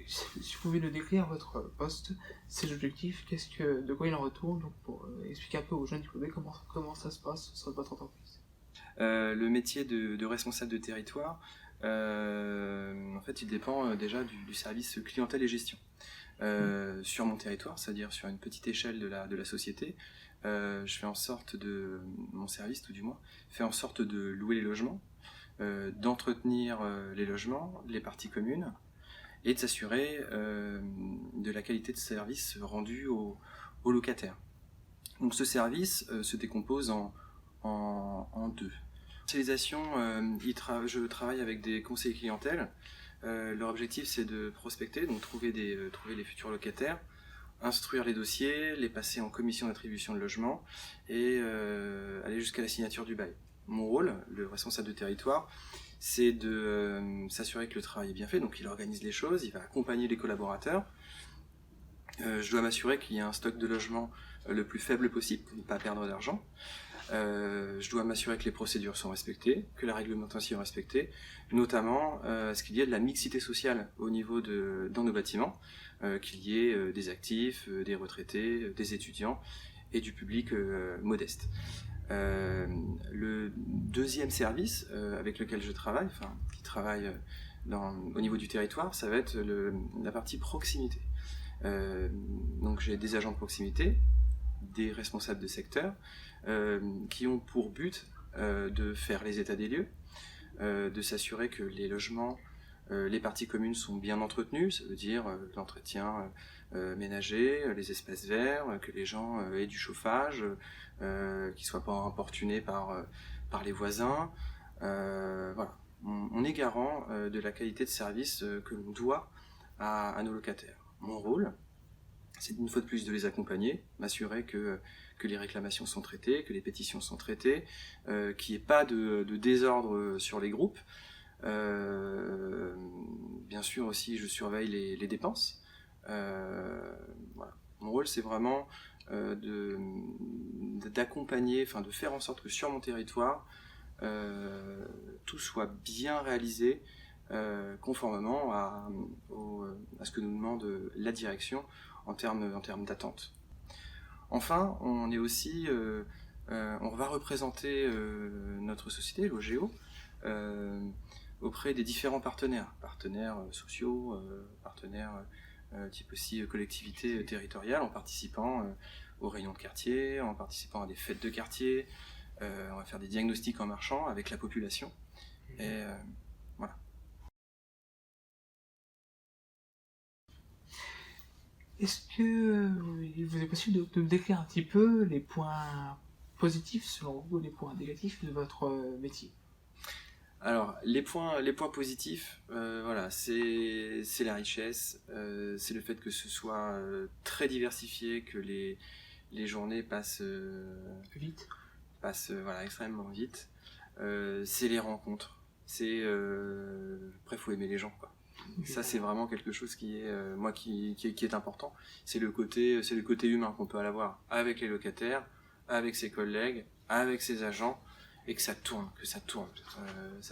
Si vous pouvez nous décrire votre poste, ses objectifs, de quoi il en retourne, donc pour expliquer un peu aux jeunes diplômés comment ça se passe sur votre entreprise. Le métier de responsable de territoire, en fait, il dépend déjà du service clientèle et gestion. Sur mon territoire, c'est-à-dire sur une petite échelle de la société, je fais en sorte mon service tout du moins, fait en sorte de louer les logements, d'entretenir les logements, les parties communes, et de s'assurer de la qualité de service rendu aux locataires. Donc ce service se décompose en deux. Spécialisation, je travaille avec des conseillers clientèle. Leur objectif, c'est de prospecter, donc trouver les futurs locataires, instruire les dossiers, les passer en commission d'attribution de logement et aller jusqu'à la signature du bail. Mon rôle, le responsable de territoire, c'est de s'assurer que le travail est bien fait, donc il organise les choses, il va accompagner les collaborateurs. Je dois m'assurer qu'il y a un stock de logement le plus faible possible pour ne pas perdre d'argent. Je dois m'assurer que les procédures sont respectées, que la réglementation est respectée, notamment ce qu'il y ait de la mixité sociale au niveau dans nos bâtiments, qu'il y ait des actifs, des retraités, des étudiants et du public modeste. Le deuxième service avec lequel je travaille, qui travaille au niveau du territoire, ça va être la partie proximité. Donc j'ai des agents de proximité, des responsables de secteur, qui ont pour but de faire les états des lieux, de s'assurer que les logements, les parties communes sont bien entretenues, ça veut dire l'entretien ménager, les espaces verts, que les gens aient du chauffage, qu'ils ne soient pas importunés par les voisins. Voilà. On est garant de la qualité de service que l'on doit à nos locataires. Mon rôle, c'est une fois de plus de les accompagner, m'assurer que les réclamations sont traitées, que les pétitions sont traitées, qu'il n'y ait pas de désordre sur les groupes. Bien sûr aussi, je surveille les dépenses. Voilà. Mon rôle, c'est vraiment d'accompagner, de faire en sorte que sur mon territoire, tout soit bien réalisé, conformément à ce que nous demande la direction en termes d'attente. Enfin, on est aussi, on va représenter notre société, l'OGEO, auprès des différents partenaires sociaux, partenaires type aussi collectivités territoriales, en participant aux réunions de quartier, en participant à des fêtes de quartier. On va faire des diagnostics en marchant avec la population. Et voilà. Est-ce que vous est possible de me décrire un petit peu les points positifs selon vous, les points négatifs de votre métier? Alors, les points positifs, voilà, c'est la richesse, c'est le fait que ce soit très diversifié, que les journées passent vite, voilà, extrêmement vite. C'est les rencontres, après, faut aimer les gens, quoi. Ça, c'est vraiment quelque chose qui est, moi, qui est important. C'est le côté humain qu'on peut avoir avec les locataires, avec ses collègues, avec ses agents, et que ça tourne. Ça,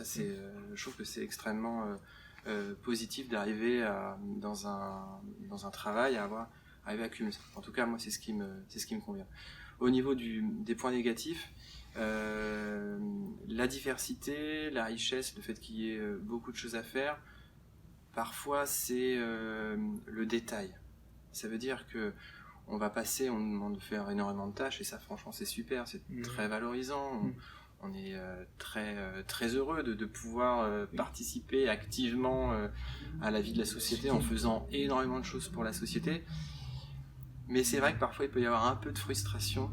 je trouve que c'est extrêmement positif d'arriver dans un travail arriver à cumuler ça. En tout cas, moi, c'est ce qui me convient. Au niveau des points négatifs, la diversité, la richesse, le fait qu'il y ait beaucoup de choses à faire, parfois c'est le détail. Ça veut dire que on nous demande de faire énormément de tâches, et ça, franchement, c'est super, c'est très valorisant. On est très heureux de pouvoir participer activement à la vie de la société en faisant énormément de choses pour la société. Mais c'est vrai que parfois il peut y avoir un peu de frustration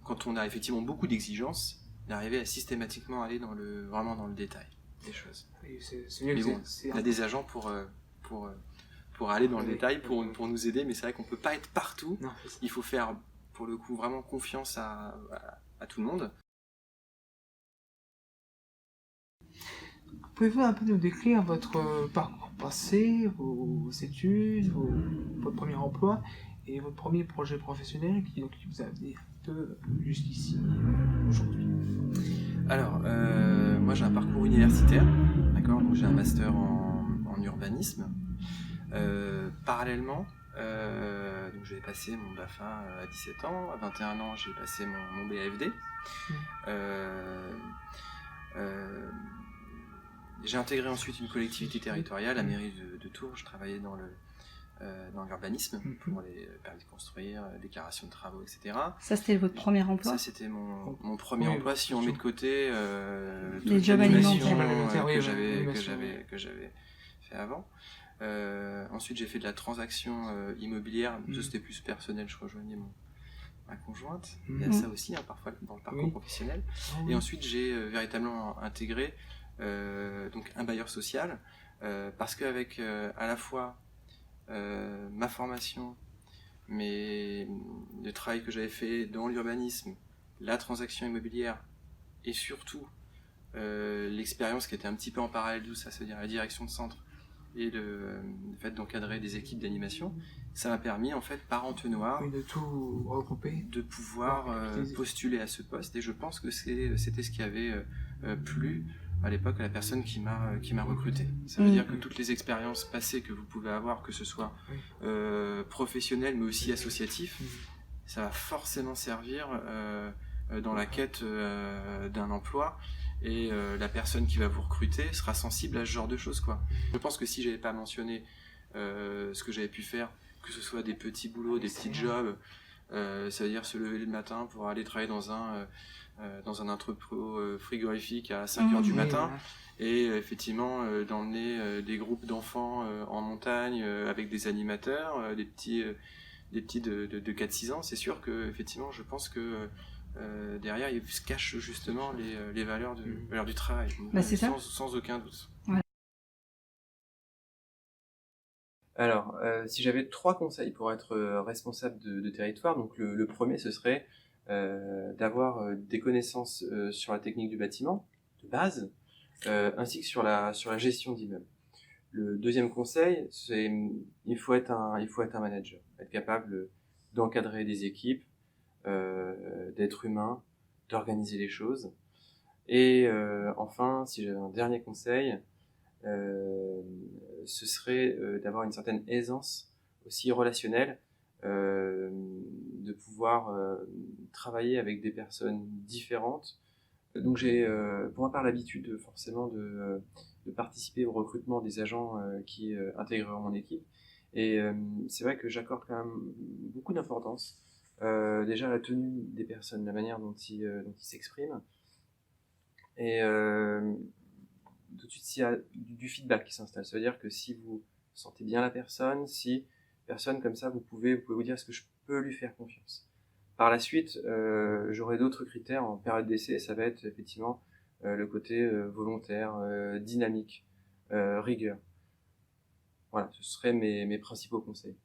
quand on a effectivement beaucoup d'exigences, d'arriver à systématiquement aller vraiment dans le détail des choses. Mais bon, il y a des agents pour aller dans le détail, pour nous aider, mais c'est vrai qu'on ne peut pas être partout. Non, il faut faire, pour le coup, vraiment confiance à tout le monde. Pouvez-vous un peu nous décrire votre parcours passé, vos études, votre premier emploi et votre premier projet professionnel qui vous a amené un peu jusqu'ici aujourd'hui? Alors, moi j'ai un parcours universitaire, d'accord, donc j'ai un master en en urbanisme. Parallèlement, donc j'avais passé mon BAFA à 17 ans, à 21 ans j'ai passé mon BAFD. J'ai intégré ensuite une collectivité territoriale, la mairie de Tours. Je travaillais dans l'urbanisme, pour les permis de construire, déclaration de travaux, etc. Ça, c'était votre premier emploi? Ça, c'était mon premier emploi, si on met de côté les toute jobs l'animation alimentaires que j'avais fait avant. Ensuite, j'ai fait de la transaction immobilière. Ça, c'était plus personnel. Je rejoignais ma conjointe. Il y a ça aussi, parfois, dans le parcours professionnel. Et ensuite, j'ai véritablement intégré donc un bailleur social, parce qu'avec à la fois ma formation, le travail que j'avais fait dans l'urbanisme, la transaction immobilière, et surtout l'expérience qui était un petit peu en parallèle de ça, c'est-à-dire la direction de centre et le fait d'encadrer des équipes d'animation, ça m'a permis en fait par entonnoir de tout regrouper, de pouvoir postuler à ce poste. Et je pense que c'était ce qui avait plu à l'époque à la personne qui m'a recruté. Ça veut dire que toutes les expériences passées que vous pouvez avoir, que ce soit professionnelles mais aussi associatif, ça va forcément servir dans la quête d'un emploi. Et la personne qui va vous recruter sera sensible à ce genre de choses, quoi. Je pense que si j'avais pas mentionné ce que j'avais pu faire, que ce soit des petits boulots, des petits jobs, ça veut dire se lever le matin pour aller travailler dans un entrepôt frigorifique à 5h du matin, et effectivement d'emmener des groupes d'enfants en montagne avec des animateurs, des petits de 4-6 ans. C'est sûr que effectivement, je pense que derrière il se cache justement les valeurs du travail, sans aucun doute. Ouais. Alors, si j'avais 3 conseils pour être responsable de territoire, donc le premier, ce serait d'avoir des connaissances sur la technique du bâtiment, de base, ainsi que sur la gestion d'immeubles. Le deuxième conseil, c'est il faut être un manager, être capable d'encadrer des équipes, d'être humain, d'organiser les choses. Et enfin, si j'avais un dernier conseil, ce serait d'avoir une certaine aisance aussi relationnelle, de pouvoir travailler avec des personnes différentes. Donc j'ai pour ma part l'habitude forcément de participer au recrutement des agents qui intégreront mon équipe. Et c'est vrai que j'accorde quand même beaucoup d'importance déjà à la tenue des personnes, la manière dont ils s'expriment. Et tout de suite, s'il y a du feedback qui s'installe, ça veut dire que si vous sentez bien la personne, si personne comme ça, vous pouvez vous dire est-ce que je peux lui faire confiance. Par la suite, j'aurai d'autres critères en période d'essai, ça va être effectivement le côté volontaire, dynamique, rigueur. Voilà, ce seraient mes principaux conseils.